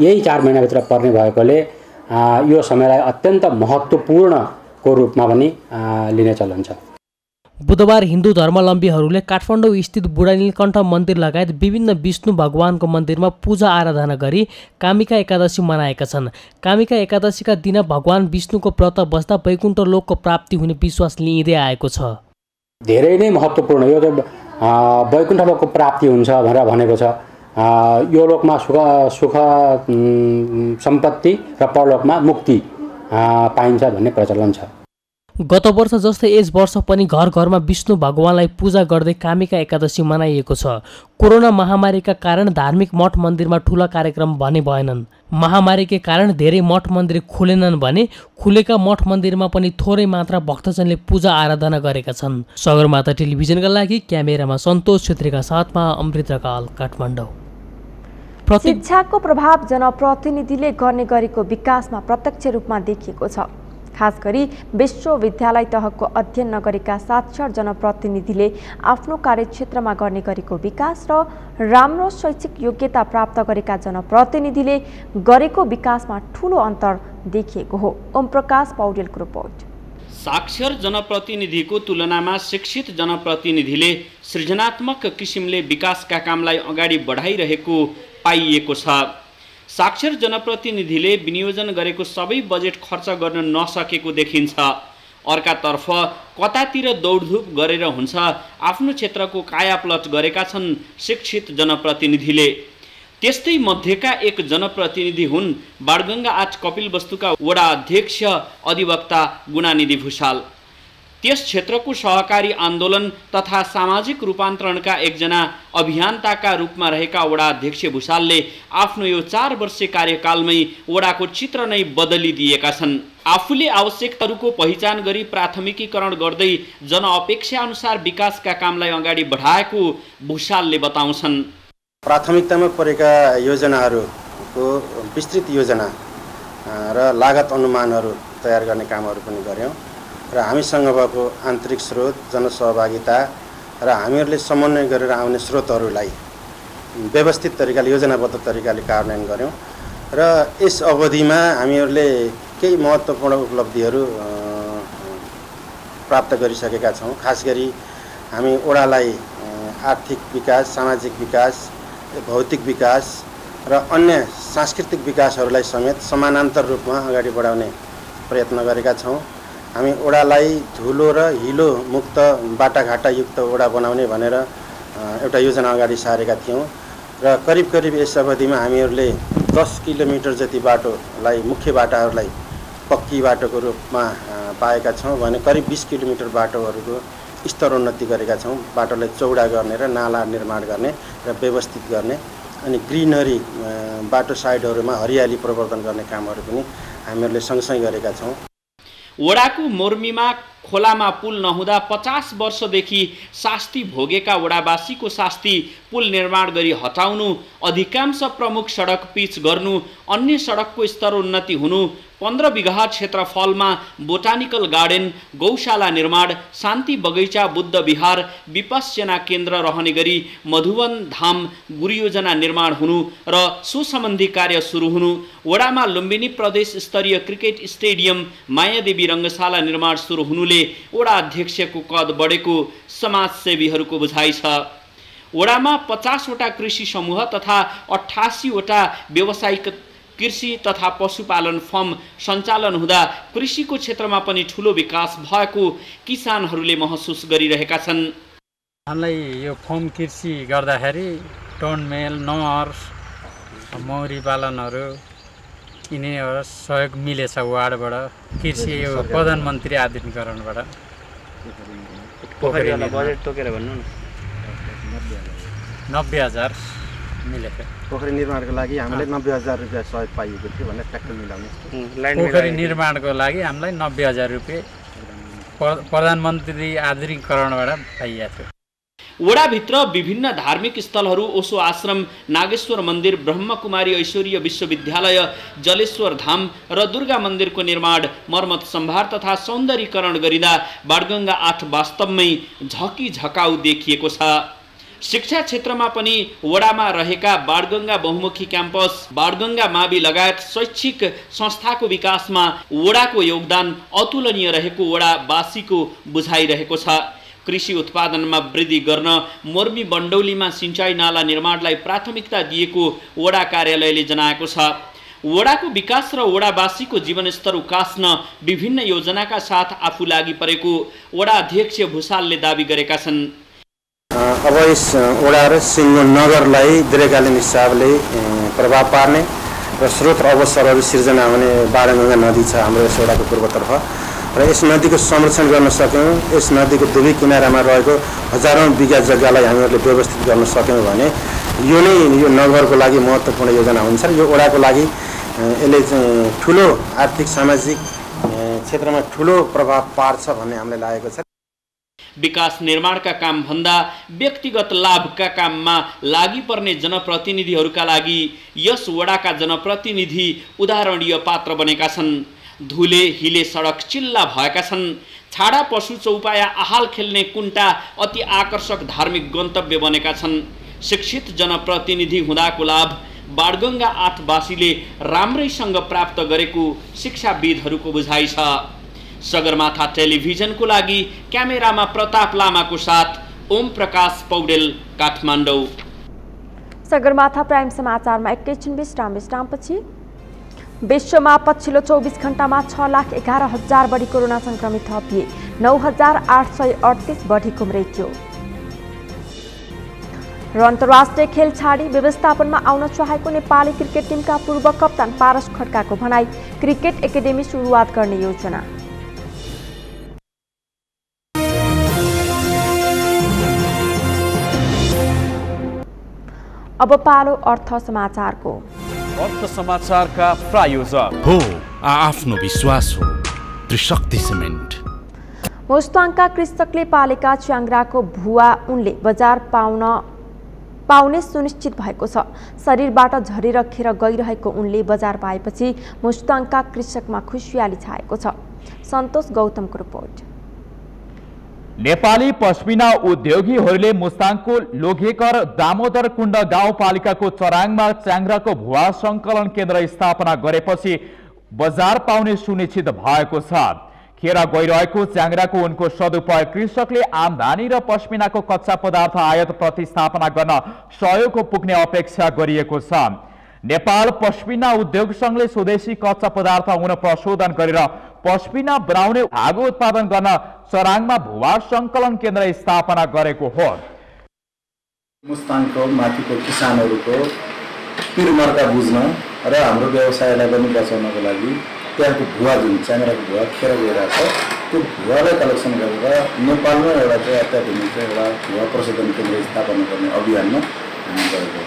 [SPEAKER 13] यही 4 महिनाभित्र पर्ने भएकोले यो समयलाई अत्यन्त महत्त्वपूर्णको रूपमा पनि लिने चलन छ।
[SPEAKER 12] बुधबार हिन्दू धर्मावलम्बीहरूले काठमाडौँ स्थित बुढा नीलकण्ठ मन्दिर लगायत विभिन्न विष्णु भगवानको मन्दिरमा पूजा आराधना गरी कामिका एकादशी मनाएका छन्। कामिका एकादशीका दिन भगवान विष्णुको व्रत बस्दा वैकुण्ठ लोकको प्राप्ति हुने विश्वास लिइँदै आएको छ।
[SPEAKER 13] धेरै नै महत्त्वपूर्ण यो वैकुण्ठ लोकको प्राप्ति हुन्छ भनेर भनेको छ। यो लोकमा सुख सम्पत्ति र परलोकमा मुक्ति पाइन्छ भन्ने प्रचलन छ।
[SPEAKER 12] गत वर्ष जस्तै यस वर्ष पनि घर घरमा विष्णु भगवानलाई पूजा गर्दै कामिका एकादशी मनाइएको छ। कोरोना महामारीका कारण धार्मिक मठ मन्दिरमा ठूला कार्यक्रम भने भएनन्। महामारीकै कारण धेरै मठ मन्दिर खुलेनन् भने खुलेका मठ मन्दिरमा पनि थोरै मात्रा भक्तजनले पूजा आराधना गरेका छन्। सगरमाथा टेलिभिजनका लागि क्यामेरामा सन्तोष छेत्रीका साथमा अमृत ढकाल, काठमाडौँ।
[SPEAKER 1] शिक्षाको प्रभाव जनप्रतिनिधिले गर्ने गरेको विकासमा प्रत्यक्ष रूपमा देखिएको छ। खास गरी विश्वविद्यालय तहको अध्ययन नगरेका साक्षर जनप्रतिनिधिले आफ्नो कार्यक्षेत्रमा गर्ने गरेको विकास र राम्रो शैक्षिक योग्यता प्राप्त गरेका जनप्रतिनिधिले गरेको विकासमा ठूलो अन्तर देखिएको हो। ओम प्रकाश पौडेलको रिपोर्ट।
[SPEAKER 14] साक्षर जनप्रतिनिधिको तुलनामा शिक्षित जनप्रतिनिधिले सृजनात्मक किसिमले विकासका कामलाई अगाडि बढाइरहेको पाइएको छ। साक्षर जनप्रतिनिधिले विनियोजन गरेको सबै बजेट खर्च गर्न नसकेको देखिन्छ। अर्कातर्फ कतातिर दौडधुप गरेर हुन्छ आफ्नो क्षेत्रको कायापलट गरेका छन् शिक्षित जनप्रतिनिधिले। त्यस्तै मध्येका एक जनप्रतिनिधि हुन् बाणगङ्गा 8 कपिलवस्तुका वडा अध्यक्ष अधिवक्ता गुणानिधि भुषाल। त्यस क्षेत्रको सहकारी आन्दोलन तथा सामाजिक रूपान्तरणका एकजना अभियन्ताका रूपमा रहेका वडा अध्यक्ष भुषालले आफ्नो यो 4 वर्षे कार्यकालमै वडाको चित्र नै बदलिदिएका छन्। आफूले आवश्यकताहरूको पहिचान गरी प्राथमिकीकरण गर्दै जनअपेक्षा अनुसार विकासका कामलाई अगाडि बढाएको भुषालले बताउँछन्।
[SPEAKER 15] प्राथमिकतामा परेका योजनाहरूको विस्तृत योजना र लागत अनुमानहरू तयार गर्ने कामहरू पनि गर्यौँ र हामीसँग भएको आन्तरिक स्रोत, जनसहभागिता र हामीहरूले समन्वय गरेर आउने स्रोतहरूलाई व्यवस्थित तरिकाले, योजनाबद्ध तरिकाले कार्यान्वयन गऱ्यौँ र यस अवधिमा हामीहरूले केही महत्त्वपूर्ण उपलब्धिहरू प्राप्त गरिसकेका छौँ। खास गरी हामी वडालाई आर्थिक विकास, सामाजिक विकास, भौतिक विकास र अन्य सांस्कृतिक विकासहरूलाई समेत समानान्तर रूपमा अगाडि बढाउने प्रयत्न गरेका छौँ। हामी वडालाई धुलो र हिलो मुक्त बाटाघाटायुक्त वडा बनाउने भनेर एउटा योजना अगाडि सारेका थियौँ र करिब यस अवधिमा हामीहरूले 10 किलोमिटर जति बाटोलाई, मुख्य बाटाहरूलाई पक्की बाटोको रूपमा पाएका छौँ भने करिब 20 किलोमिटर बाटोहरूको स्तरोन्नति गरेका छौँ। बाटोलाई चौडा गर्ने र नाला निर्माण गर्ने र व्यवस्थित गर्ने अनि ग्रिनरी, बाटो साइडहरूमा हरियाली प्रवर्धन गर्ने कामहरू पनि हामीहरूले सँगसँगै गरेका छौँ।
[SPEAKER 14] वडाको मोर्मीमा खोलामा पुल नहुँदा 50 वर्षदेखि शास्ति भोगेका वडावासीको शास्ति पुल निर्माण गरी हटाउनु, अधिकांश प्रमुख सडक पिच गर्नु, अन्य सडकको स्तरोन्नति हुनु, 15 बिघा क्षेत्रफलमा बोटानिकल गार्डन, गौशाला निर्माण, शान्ति बगैँचा, बुद्ध विहार, विपश्यना केन्द्र रहने गरी मधुवन धाम गुरुयोजना निर्माण हुनु र सुसम्बन्धी कार्य सुरु हुनु, वडामा लुम्बिनी प्रदेश स्तरीय क्रिकेट स्टेडियम, मायादेवी रङ्गशाला निर्माण सुरु हुनुले वडा अध्यक्षको कद बढेको समाजसेवीहरूको बुझाइ छ। वडामा 50 वटा कृषि समूह तथा 88 वटा व्यावसायिक कृषि तथा पशुपालन फर्म सञ्चालन हुँदा कृषिको क्षेत्रमा पनि ठूलो विकास भएको किसानहरूले महसुस गरिरहेका छन्।
[SPEAKER 16] हामीलाई यो फर्म कृषि गर्दाखेरि टोनमेल, नहर, मौरी पालनहरू यिनीहरू सहयोग मिलेछ वार्डबाट, कृषि यो प्रधानमन्त्री आधुनिकीकरणबाट।
[SPEAKER 17] पोखरीवाला बजेट तोकेर भन्नु न।
[SPEAKER 16] 90,000 मिलेको।
[SPEAKER 15] पोखरी निर्माणको लागि हामीलाई 90,000 रुपियाँ सहयोग पाइएको थियो भनेर ट्र्याक्टर मिलाउने।
[SPEAKER 16] पोखरी निर्माणको लागि हामीलाई 90,000 रुपियाँ प्रधानमन्त्री आधुनिकीकरणबाट पाइएको थियो।
[SPEAKER 14] वडाभित्र विभिन्न धार्मिक स्थलहरू, ओशो आश्रम, नागेश्वर मन्दिर, ब्रह्मकुमारी ऐश्वर्य विश्वविद्यालय, जलेश्वर धाम र दुर्गा मन्दिरको निर्माण, मर्मत सम्भार तथा सौन्दर्यीकरण गरिँदा बाणगङ्गा 8 वास्तवमै झकाउ देखिएको छ। शिक्षा क्षेत्रमा पनि वडामा रहेका बाणगङ्गा बहुमुखी क्याम्पस, बाणगङ्गा मावि लगायत शैक्षिक संस्थाको विकासमा वडाको योगदान अतुलनीय रहेको वडावासीको बुझाइरहेको छ। कृषि उत्पादनमा वृद्धि गर्न मोर्मी बन्डौलीमा सिँचाइ नाला निर्माणलाई प्राथमिकता दिएको वडा कार्यालयले जनाएको छ। वडाको विकास र वडावासीको जीवनस्तर उकास्न विभिन्न योजनाका साथ आफू लागि परेको वडा अध्यक्ष भूषालले दावी गरेका छन्।
[SPEAKER 15] अब यस वडा र सिङ्गो नगरलाई दीर्घकालीन हिसाबले प्रभाव पार्ने र स्रोत र अवसरहरू सिर्जना हुने बाणगङ्गा नदी छ हाम्रो यस वडाको पूर्वतर्फ, र यस नदीको संरक्षण गर्न सक्यौँ, यस नदीको दुवै किनारामा रहेको हजारौँ बिघा जग्गालाई हामीहरूले व्यवस्थित गर्न सक्यौँ भने यो नै यो नगरको लागि महत्त्वपूर्ण योजना हुन्छ र यो वडाको लागि यसले चाहिँ ठुलो आर्थिक सामाजिक क्षेत्रमा ठुलो प्रभाव पार्छ भन्ने हामीलाई लागेको छ।
[SPEAKER 14] विकास निर्माणका काम भन्दा व्यक्तिगत लाभका काममा लागि पर्ने जनप्रतिनिधिहरूका लागि यस वडाका जनप्रतिनिधि उदाहरणीय पात्र बनेका छन्। धुले हिले सडक चिल्ला भएका छन्। छाडा पशु चौपाया आहाल खेल्ने कुन्टा अति आकर्षक धार्मिक गन्तव्य बनेका छन्। शिक्षित जनप्रतिनिधि हुँदाको लाभ बाणगङ्गा 8 वासीले राम्रैसँग प्राप्त गरेको शिक्षाविदहरूको बुझाइ छ। सगरमाथा टेलिभिजनको लागि क्यामेरामा प्रताप लामाको साथ ओम प्रकाश पौडेल, काठमाडौँ।
[SPEAKER 1] सगरमाथा प्राइम समाचारमा एकैछिन विश्रामपछि। विश्वमा पछिल्लो 24 घण्टामा 6,11,000 बढी कोरोना संक्रमित थपिए, 9,838 बढीको मृत्यु। र अन्तर्राष्ट्रिय खेल छाडी व्यवस्थापनमा आउन चाहेको नेपाली क्रिकेट टिमका पूर्व कप्तान पारस खड्काको भनाई, क्रिकेट एकाडेमी सुरुवात गर्ने योजना। अब पालो अर्थ समाचारको।
[SPEAKER 3] अर्थ समाचारका प्रायोजक
[SPEAKER 18] हो आफ्नो विश्वास हो त्रिशक्ति सिमेन्ट।
[SPEAKER 1] मुस्ताङका कृषकले पालेका च्याङ्ग्राको भुवा उनले बजार पाउने सुनिश्चित भएको छ। शरीरबाट झरेर खेर गइरहेको उनले बजार पाएपछि मुस्ताङका कृषकमा खुसियाली छाएको छ। सन्तोष गौतमको रिपोर्ट।
[SPEAKER 3] नेपाली पश्मिना उद्योगीहरूले मुस्ताङको लोघेकर दामोदर कुण्ड गाउँपालिकाको चराङमा च्याङ्ग्राको भुवा सङ्कलन केन्द्र स्थापना गरेपछि बजार पाउने सुनिश्चित भएको छ। खेर गइरहेको च्याङ्ग्राको उनको सदुपयोग कृषकले आमदानी र पश्मिनाको कच्चा पदार्थ आयात प्रतिस्थापना गर्न सहयोग पुग्ने अपेक्षा गरिएको छ। नेपाल पश्मिना उद्योग संघले स्वदेशी कच्चा पदार्थ हुन प्रशोधन गरेर पश्मिना बनाउने धागो उत्पादन गर्न चराङमा भुवा सङ्कलन केन्द्र स्थापना गरेको हो।
[SPEAKER 19] मुस्ताङको माथिको किसानहरूको पिरमर्का बुझ्न र हाम्रो व्यवसायलाई पनि बचाउनको लागि त्यहाँको भुवा जुन च्याङ्ग्राको भुवा खेर गइरहेको छ त्यो भुवालाई कलेक्सन गरेर नेपालमा एउटा चाहिँ अत्याधुनिक एउटा भुवा प्रशोधन केन्द्र स्थापना गर्ने अभियानमा हामी गएको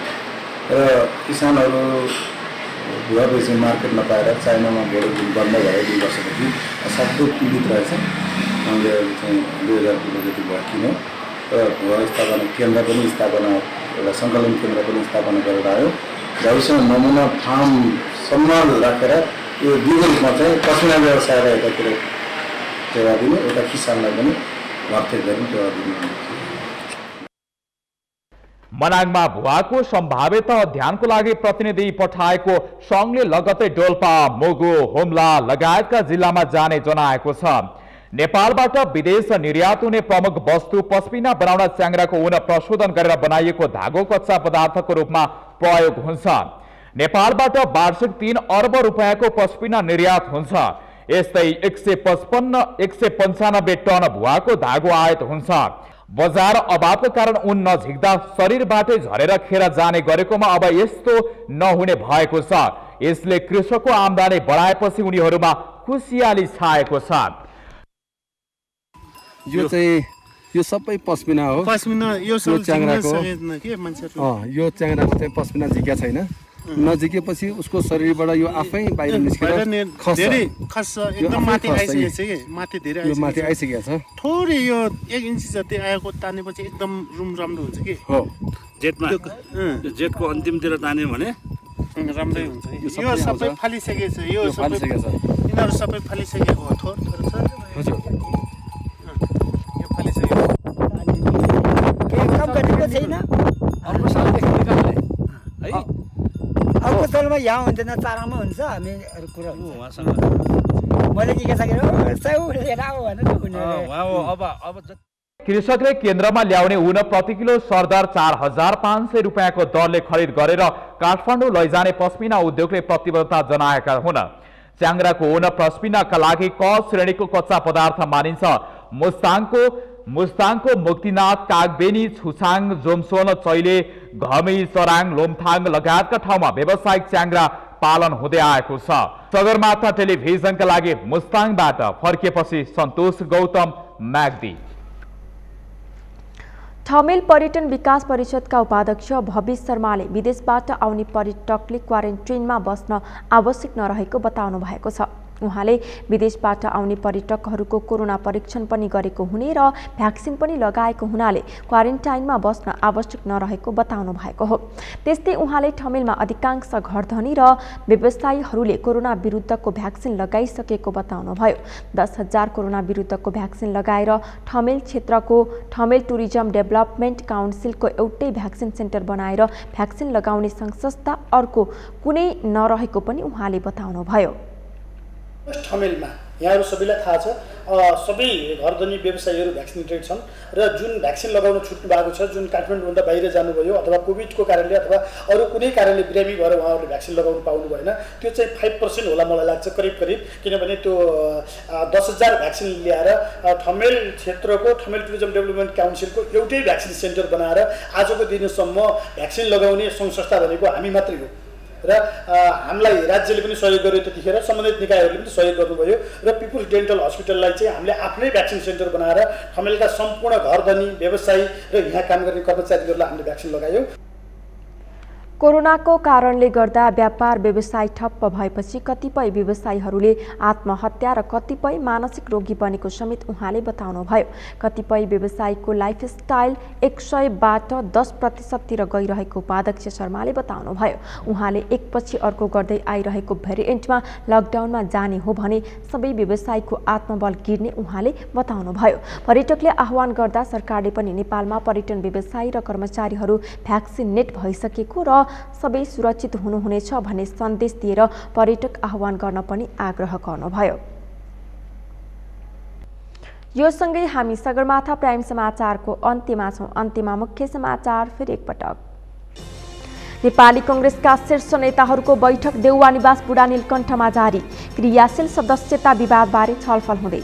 [SPEAKER 19] र किसानहरू भुवा बेच्ने मार्केट नपाएर चाइनामा बोर्ड बन्द भयो 2 वर्षदेखि असाध्यै पीडित रहेछ। हामीले चाहिँ 2000 किलो जति भुवा किन्यो र भुवा स्थापना केन्द्र पनि स्थापना एउटा सङ्कलन केन्द्र पनि स्थापना गरेर आयो। भविष्यमा नमुना फार्मसम्म राखेर यो दुईको रूपमा चाहिँ पसिना व्यवसायलाई एकातिर टेवा दिने, एउटा किसानलाई पनि भर्ती गर्ने टेवा दिने।
[SPEAKER 3] मनाङमा भुवाको सम्भावित अध्ययनको लागि प्रतिनिधि पठाएको सङ्घले लगत्तै डोल्पा, मुगु, हुम्ला लगायतका जिल्लामा जाने जनाएको छ। नेपालबाट विदेश निर्यात हुने प्रमुख वस्तु पस्मिना बनाउन च्याङ्ग्राको ऊन प्रशोधन गरेर बनाइएको धागो कच्चा पदार्थको रूपमा प्रयोग हुन्छ। नेपालबाट वार्षिक 3 अर्ब रुपियाँको पस्मिना निर्यात हुन्छ। यस्तै 195 टन भुवाको धागो आयात हुन्छ। बजार अभावको कारण ऊन नझिक्दा शरीरबाटै झरेर खेर जाने गरेकोमा अब यस्तो नहुने भएको छ। यसले कृषकको आम्दानी बढाएपछि उनीहरूमा खुसियाली छाएको छ।
[SPEAKER 17] यो चाहिँ यो सबै पस्मिना हो।
[SPEAKER 20] पस्मिना यो
[SPEAKER 17] च्याङ्ग्राको
[SPEAKER 20] के मान्छेहरु
[SPEAKER 17] यो च्याङ्ग्राको चाहिँ पस्मिना झिक्या छैन। नझिकेपछि उसको शरीरबाट यो आफै बाहिर निस्केर
[SPEAKER 20] खस्छ एकदम माथि आइसकेको छ के माथि धेरै
[SPEAKER 17] यो माथि आइसकेको छ।
[SPEAKER 20] थोरै यो 1 इन्ची जति आएको तानेपछि एकदम राम्रो हुन्छ के
[SPEAKER 17] हो।
[SPEAKER 20] जेटमा
[SPEAKER 17] जेटको अन्तिमतिर तान्यो भने
[SPEAKER 20] राम्रै हुन्छ। यो सबै फालिसकेको छ। यो सबै यिनीहरु सबै फालिसकेको हो। थोर थोर छ
[SPEAKER 17] हजुर।
[SPEAKER 20] यो फालिसकेको
[SPEAKER 21] के काम गरेको छैन।
[SPEAKER 17] अर्को सालदेखि निकाल्ने है।
[SPEAKER 21] अर्को सालमा यहाँ हुँदैन, चारामा हुन्छ। हामी अरु कुरा
[SPEAKER 17] उहाँसँग
[SPEAKER 21] मैले के सकेर सौ लिएर आऊ भनेर
[SPEAKER 17] अब
[SPEAKER 3] कृषकले केन्द्रमा ल्याउने ऊन प्रति किलो सरदर 4500 रुपियाँको दरले खरिद गरेर काठमाडौँ लैजाने पस्मिना उद्योगले प्रतिबद्धता जनाएका हुन्। च्याङ्ग्राको ऊन पस्मिनाका लागि क श्रेणीको कच्चा पदार्थ मानिन्छ। मुस्ताङको मुक्तिनाथ, कागबेनी, छुछाङ, जोमसोन, चैले, घमी, चराङ, लोमथाङ लगायतका ठाउँमा व्यावसायिक च्याङ्ग्रा पालन हुँदै आएको छ। सगरमाथा टेलिभिजनका लागि मुस्ताङबाट फर्किएपछि सन्तोष गौतम, म्याग्दी।
[SPEAKER 1] ठमेल पर्यटन विकास परिषदका उपाध्यक्ष भविष शर्माले विदेशबाट आउने पर्यटकले क्वारेन्टाइनमा बस्न आवश्यक नरहेको बताउनु भएको छ। उहाँले विदेशबाट आउने पर्यटकहरूको कोरोना परीक्षण पनि गरेको हुने र भ्याक्सिन पनि लगाएको हुनाले क्वारेन्टाइनमा बस्न आवश्यक नरहेको बताउनु भएको हो। त्यस्तै उहाँले ठमेलमा अधिकांश घरधनी र व्यवसायीहरूले कोरोना विरुद्धको भ्याक्सिन लगाइसकेको बताउनुभयो। 10,000 कोरोना विरुद्धको भ्याक्सिन लगाएर ठमेल क्षेत्रको ठमेल टुरिज्म डेभलपमेन्ट काउन्सिलको एउटै भ्याक्सिन सेन्टर बनाएर भ्याक्सिन लगाउने संस्था अर्को कुनै नरहेको पनि उहाँले बताउनुभयो।
[SPEAKER 20] ठमेलमा यहाँहरू सबैलाई थाहा छ, सबै घरधनी व्यवसायीहरू भ्याक्सिनेटेड छन् र जुन भ्याक्सिन लगाउन छुट्नु भएको छ, जुन काठमाडौँभन्दा बाहिर जानुभयो अथवा कोभिडको कारणले अथवा अरू कुनै कारणले बिरामी भएर उहाँहरूले भ्याक्सिन लगाउनु पाउनु भएन, त्यो चाहिँ 5% होला मलाई लाग्छ करिब। किनभने त्यो 10,000 भ्याक्सिन ल्याएर ठमेल क्षेत्रको ठमेल टुरिज्म डेभलपमेन्ट काउन्सिलको एउटै भ्याक्सिन सेन्टर बनाएर आजको दिनसम्म भ्याक्सिन लगाउने संस्था भनेको हामी मात्रै हो र हामीलाई राज्यले पनि सहयोग गर्यो। त्यतिखेर सम्बन्धित निकायहरूले पनि सहयोग गर्नुभयो र पिपुल्स डेन्टल हस्पिटललाई चाहिँ हामीले आफ्नै भ्याक्सिन सेन्टर बनाएर ठमेलका सम्पूर्ण घरधनी व्यवसायी र यहाँ काम गर्ने कर्मचारीहरूलाई हामीले भ्याक्सिन लगायौँ।
[SPEAKER 1] कोरोनाको कारणले गर्दा व्यापार व्यवसाय ठप्प भएपछि कतिपय व्यवसायीहरूले आत्महत्या र कतिपय मानसिक रोगी बनेको समेत उहाँले बताउनुभयो। कतिपय व्यवसायीको लाइफस्टाइल 100बाट 10% तिर गइरहेको उपाध्यक्ष शर्माले बताउनुभयो। उहाँले एकपछि अर्को गर्दै आइरहेको भेरिएन्टमा लकडाउनमा जाने हो भने सबै व्यवसायीको आत्मबल गिर्ने उहाँले बताउनुभयो। पर्यटकले आह्वान गर्दा सरकारले पनि नेपालमा पर्यटन व्यवसायी र कर्मचारीहरू भ्याक्सिनेट भइसकेको र सबै सुरक्षित हुनुहुनेछ भन्ने सन्देश दिएर पर्यटक आह्वान गर्न पनि आग्रह गर्नुभयो। यो सँगै हामी सगरमाथा प्राइम समाचारको अन्त्यमा छौं। अन्त्यमा मुख्य समाचार फेरि एकपटक। नेपाली कांग्रेसका शीर्ष नेताहरूको बैठक देउवा निवास बुढा नीलकण्ठमा जारी। क्रियाशील सदस्यता विवादबारे छलफल हुँदै।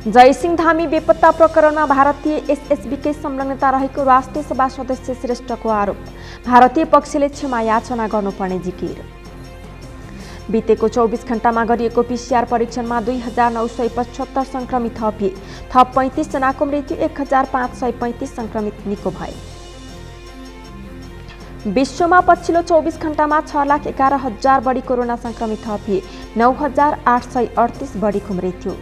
[SPEAKER 1] जयसिंह धामी बेपत्ता प्रकरणमा भारतीय एसएसबीकै संलग्नता रहेको राष्ट्रिय सभा सदस्य श्रेष्ठको आरोप। भारतीय पक्षले क्षमा याचना गर्नुपर्ने जिकिर। बितेको 24 घण्टामा गरिएको पीसीआर परीक्षणमा 2975 संक्रमित थपिए। थप 35 जनाको मृत्यु, 1535 संक्रमित निको भए। विश्वमा पछिल्लो 24 घण्टामा 6,11,000 बढी कोरोना संक्रमित थपिए। 9,838 बढीको मृत्यु।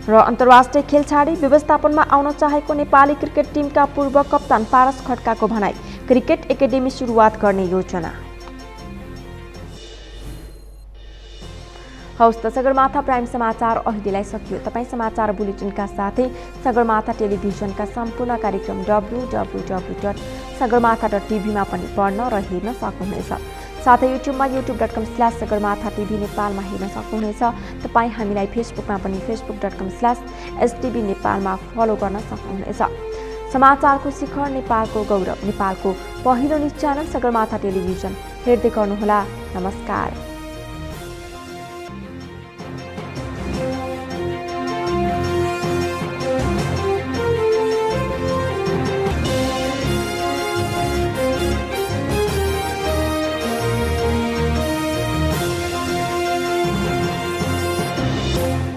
[SPEAKER 1] र अन्तर्राष्ट्रिय खेल छाडी व्यवस्थापनमा आउन चाहेको नेपाली क्रिकेट टिमका पूर्व कप्तान पारस खड्काको भनाई। क्रिकेट एकाडेमी सुरुवात गर्ने योजना। हौस् त सगरमाथा प्राइम समाचार अहिलेलाई सकियो। तपाईँ समाचार बुलेटिनका साथै सगरमाथा टेलिभिजनका सम्पूर्ण कार्यक्रम www.sagarmatha.tv मा पनि पढ्न र हेर्न सक्नुहुनेछ। साथै युट्युबमा youtube.com/sagarmatha.tv नेपालमा हेर्न सक्नुहुनेछ। तपाईँ हामीलाई फेसबुकमा पनि facebook.com/stv नेपालमा फलो गर्न सक्नुहुनेछ। समाचारको शिखर नेपालको गौरव नेपालको पहिलो न्युज च्यानल सगरमाथा टेलिभिजन हेर्दै गर्नुहोला। नमस्कार।